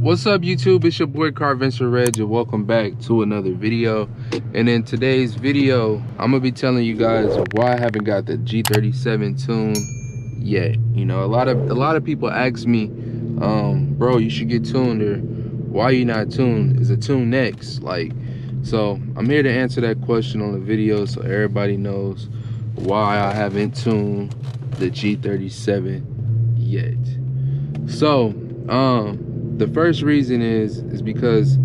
What's up, YouTube? It's your boy Carventure Reg, and welcome back to another video. And in today's video, I'm gonna be telling you guys why I haven't got the G37 tune yet. You know, a lot of people ask me, bro, you should get tuned, or why you not tuned? Is a tune next? Like, so I'm here to answer that question on the video, so everybody knows why I haven't tuned the G37 yet. So, the first reason is because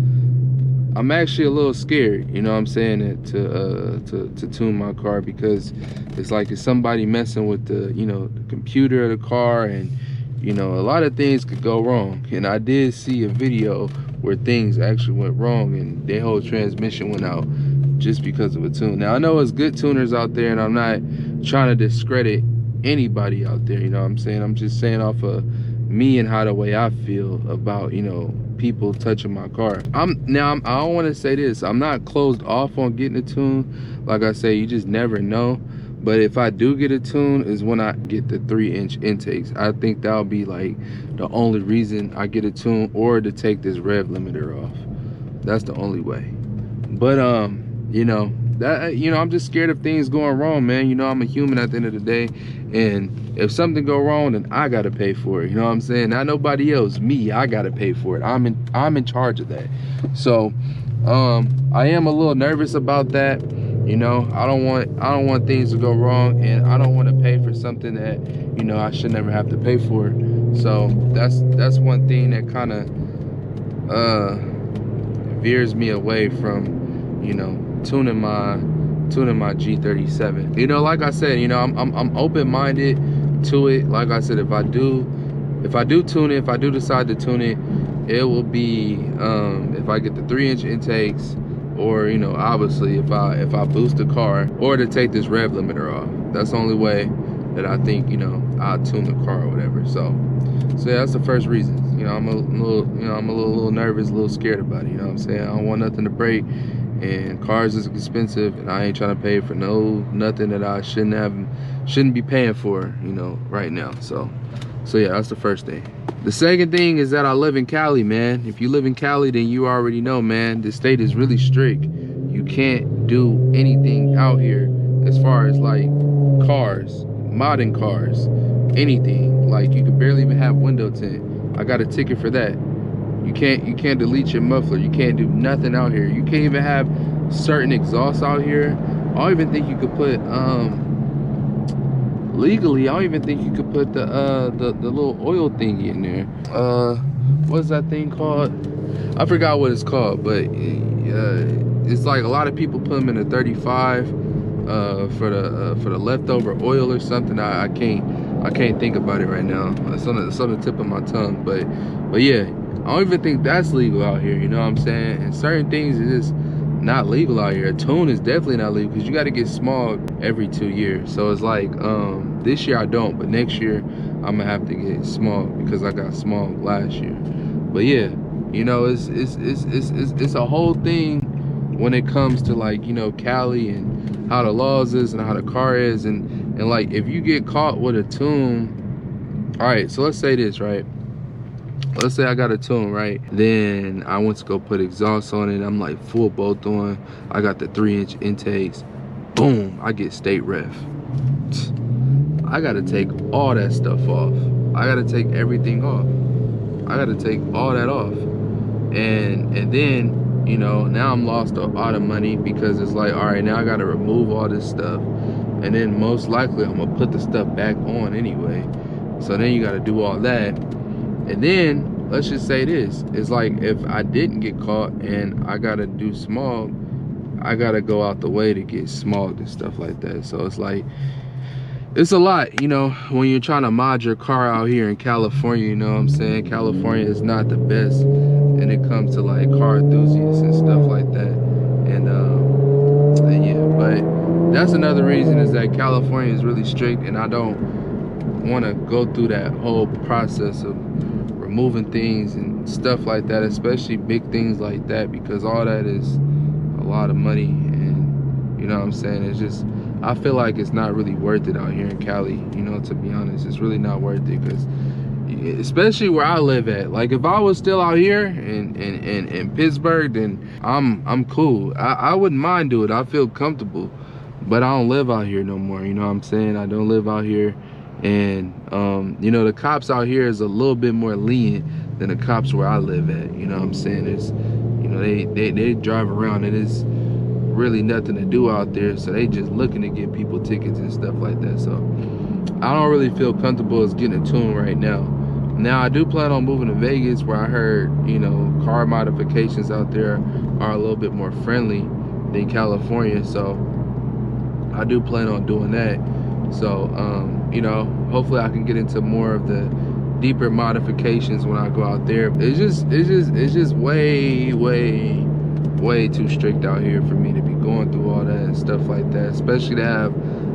I'm actually a little scared, you know what I'm saying, to tune my car, because it's like, is somebody messing with the, you know, the computer of the car, and you know, a lot of things could go wrong. And I did see a video where things actually went wrong and their whole transmission went out just because of a tune. Now I know it's good tuners out there, and I'm not trying to discredit anybody out there, you know what I'm saying. I'm just saying off of me and how the way I feel about, you know, people touching my car. I don't want to say this, I'm not closed off on getting a tune. Like I say, you just never know. But if I do get a tune is when I get the 3-inch intakes. I think that'll be like the only reason I get a tune, or to take this rev limiter off. That's the only way. But you know, that, you know, I'm just scared of things going wrong, man. You know, I'm a human at the end of the day, and if something go wrong, then I gotta pay for it. You know what I'm saying? Not nobody else, me. I gotta pay for it. I'm in charge of that. So I am a little nervous about that. You know, I don't want things to go wrong, and I don't want to pay for something that, you know, I should never have to pay for. So that's one thing that kind of veers me away from, you know, tuning my G37. You know, like I said, you know, I'm open-minded to it. Like I said, if I do tune it, if I do decide to tune it, it will be if I get the 3-inch intakes, or, you know, obviously if I boost the car, or to take this rev limiter off. That's the only way that I think, you know, I'll tune the car or whatever. So yeah, that's the first reason. You know, I'm a little nervous, a little scared about it. You know what I'm saying? I don't want nothing to break, and cars is expensive, and I ain't trying to pay for nothing that I shouldn't be paying for, you know, right now. So yeah, that's the first thing. The second thing is that I live in Cali, man. If you live in Cali, then you already know, man, the state is really strict. You can't do anything out here as far as like cars, modern cars, anything. Like, you could barely even have window tint. I got a ticket for that. You can't delete your muffler. You can't do nothing out here. You can't even have certain exhausts out here. I don't even think you could put legally, I don't even think you could put the little oil thingy in there. What's that thing called? I forgot what it's called, but it's like a lot of people put them in a 35 for the leftover oil or something. I can't think about it right now. It's on the tip of my tongue. But yeah, I don't even think that's legal out here. You know what I'm saying? And certain things is just not legal out here. A tune is definitely not legal, because you got to get smog every 2 years. So it's like, this year I don't, but next year I'm gonna have to get smog, because I got smog last year. But yeah, you know, it's a whole thing when it comes to, like, you know, Cali and how the laws is and how the car is, and like, if you get caught with a tune, all right, so let's say this, right? Let's say I got a tune, right? Then I went to go put exhaust on it. I'm like full bolt on. I got the 3-inch intakes. Boom, I get state ref. I gotta take all that stuff off. I gotta take everything off. I gotta take all that off. And then, you know, now I'm lost a lot of money, because it's like, all right, now I gotta remove all this stuff. And then most likely I'm gonna put the stuff back on anyway. So then you gotta do all that. And then let's just say this, it's like, if I didn't get caught and I gotta do smog, I gotta go out the way to get smogged and stuff like that. So it's like, it's a lot, you know, when you're trying to mod your car out here in California. You know what I'm saying? California is not the best when it comes to like car enthusiasts and stuff like that. And yeah, but that's another reason, is that California is really strict, and I don't want to go through that whole process of removing things and stuff like that, especially big things like that, because all that is a lot of money. And you know what I'm saying, it's just, I feel like it's not really worth it out here in Cali, you know, to be honest. It's really not worth it, because especially where I live at. Like if I was still out here in Pittsburgh, then I'm cool. I wouldn't mind doing it. I feel comfortable, but I don't live out here no more. You know what I'm saying? I don't live out here, and you know, the cops out here is a little bit more lenient than the cops where I live at. You know what I'm saying? It's, you know, they drive around and it's really nothing to do out there, so they just looking to get people tickets and stuff like that. So I don't really feel comfortable as getting a tune right now. Now I do plan on moving to Vegas, where I heard, you know, car modifications out there are a little bit more friendly than California, so I do plan on doing that. So you know, hopefully I can get into more of the deeper modifications when I go out there. It's just way too strict out here for me to be going through all that and stuff like that, especially to have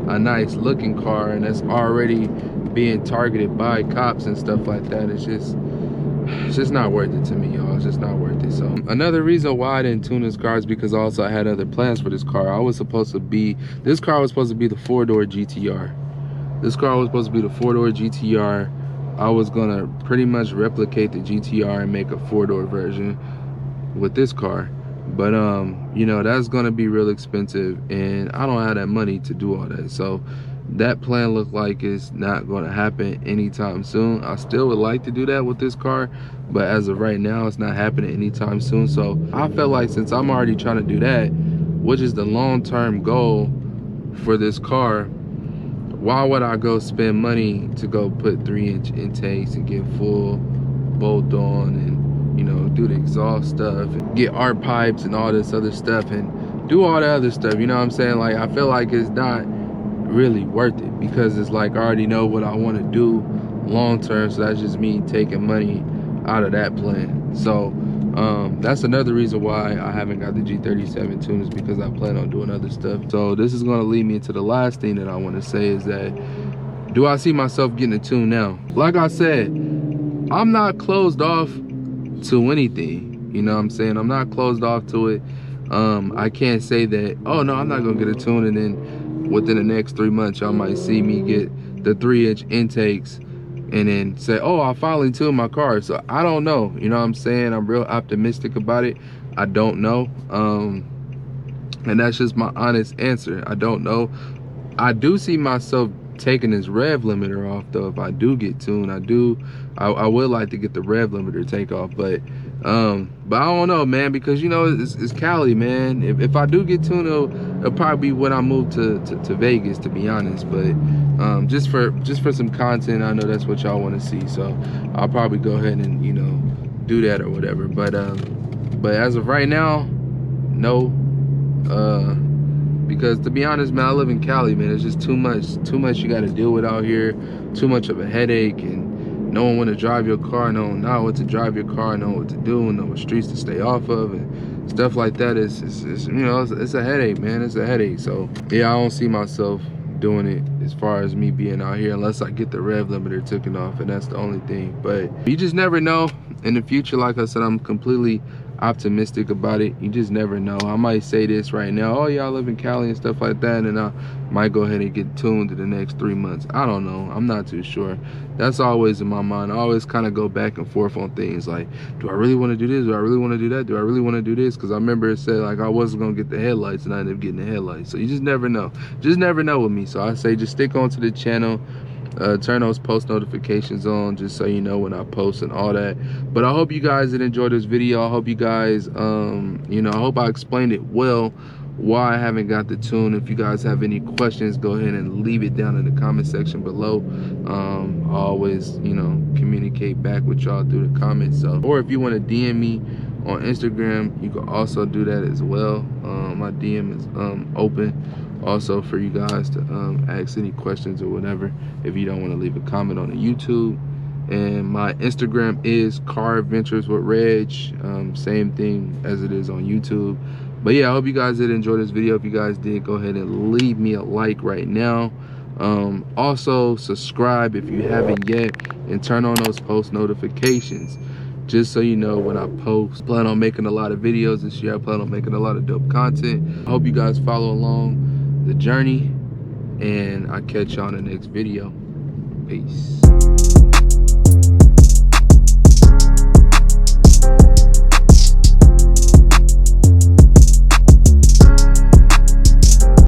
a nice looking car and that's already being targeted by cops and stuff like that. It's just not worth it to me, y'all. It's just not worth it. So another reason why I didn't tune this car is because also I had other plans for this car. This car was supposed to be the 4-door GTR. This car was supposed to be the 4-door GTR. I was gonna pretty much replicate the GTR and make a 4-door version with this car. But you know, that's gonna be real expensive and I don't have that money to do all that. So that plan looked like it's not gonna happen anytime soon. I still would like to do that with this car, but as of right now, it's not happening anytime soon. So I felt like, since I'm already trying to do that, which is the long-term goal for this car, why would I go spend money to go put 3-inch intakes and get full bolt on and, you know, do the exhaust stuff and get art pipes and all this other stuff and do all the other stuff, you know what I'm saying? Like, I feel like it's not really worth it, because it's like I already know what I want to do long term, so that's just me taking money out of that plan. So that's another reason why I haven't got the G37 tune, is because I plan on doing other stuff. So this is going to lead me into the last thing that I want to say, is that, do I see myself getting a tune now? Like I said, I'm not closed off to anything, you know what I'm saying? I'm not closed off to it. I can't say that, oh no, I'm not gonna get a tune, and then within the next 3 months y'all might see me get the 3-inch intakes and then say, oh, I finally tuned my car. So I don't know, you know what I'm saying? I'm real optimistic about it. I don't know, and that's just my honest answer. I don't know. I do see myself taking this rev limiter off though. If I do get tuned, I would like to get the rev limiter take off, but I don't know, man, because you know, it's Cali, man. If I do get tuned, it'll probably be when I move to Vegas, to be honest. But just for some content, I know that's what y'all want to see, so I'll probably go ahead and, you know, do that or whatever. But as of right now, no, because to be honest, man, I live in Cali, man. It's just too much you got to deal with out here, too much of a headache, and no one want to drive your car, no one know what to drive your car, know what to do, know what streets to stay off of, and stuff like that. Is you know, it's a headache, man. It's a headache. So yeah, I don't see myself doing it as far as me being out here, unless I get the rev limiter taken off, and that's the only thing. But you just never know in the future. Like I said, I'm completely optimistic about it. You just never know. I might say this right now, oh yeah, I live in Cali and stuff like that, and I might go ahead and get tuned in the next 3 months. I don't know. I'm not too sure. That's always in my mind. I always kind of go back and forth on things like, do I really want to do this? Do I really want to do that? Do I really want to do this? Because I remember it said like I wasn't going to get the headlights, and I ended up getting the headlights. So you just never know. Just never know with me. So I say just stick on to the channel. Turn those post notifications on, just so you know when I post and all that. But I hope you guys did enjoy this video. I hope you guys, you know, I hope I explained it well, why I haven't got the tune. If you guys have any questions, go ahead and leave it down in the comment section below. I always, you know, communicate back with y'all through the comments. So, or if you want to DM me on Instagram, you can also do that as well. My DM is open also for you guys to ask any questions or whatever, if you don't want to leave a comment on the YouTube. And my Instagram is Car Adventures with Reg, same thing as it is on YouTube. But yeah, I hope you guys did enjoy this video. If you guys did, go ahead and leave me a like right now. Also subscribe if you haven't yet, and turn on those post notifications, just so you know when I post. Plan on making a lot of videos this year. I plan on making a lot of dope content. I hope you guys follow along the journey, and I'll catch y'all in the next video. Peace.